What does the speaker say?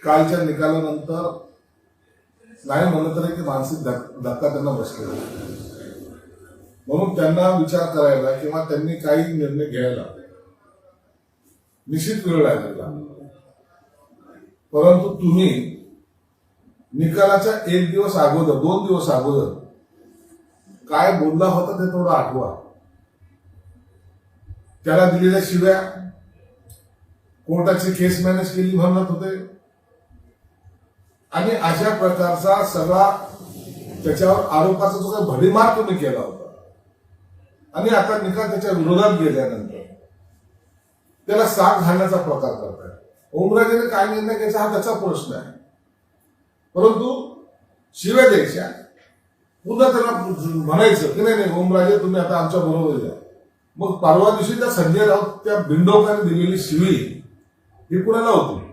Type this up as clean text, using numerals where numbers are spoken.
कालच्या निकालानंतर नाही म्हणलं तरी की मानसिक धक्का त्यांना बसलेला, म्हणून त्यांना विचार करायला किंवा त्यांनी काही निर्णय घ्यायला निश्चित वेळ लागला. परंतु तुम्ही निकालाच्या एक दिवस अगोदर 2 दिवस अगोदर काय बोलला होता ते थोडं आठवा. त्याला दिलेल्या शिव्या, कोर्टाची केस मॅनेज केली म्हणत होते आणि अशा प्रकारचा सगळा त्याच्यावर आरोपाचा जो काही भडीमार तुम्ही केला होता आणि आता निकाल त्याच्या विरोधात गेल्यानंतर त्याला साथ घालण्याचा प्रकार करताय. ओमराजेने काय निर्णय घ्यायचा हा त्याचा प्रश्न आहे, परंतु शिव्या द्यायच्या, पुन्हा त्याला म्हणायचं की नाही ओमराजे तुम्ही आता आमच्या बरोबर या. मग परवा दिवशी त्या संजय राऊत त्या बिंडोकाने दिलेली शिवी ही कुणाला होती?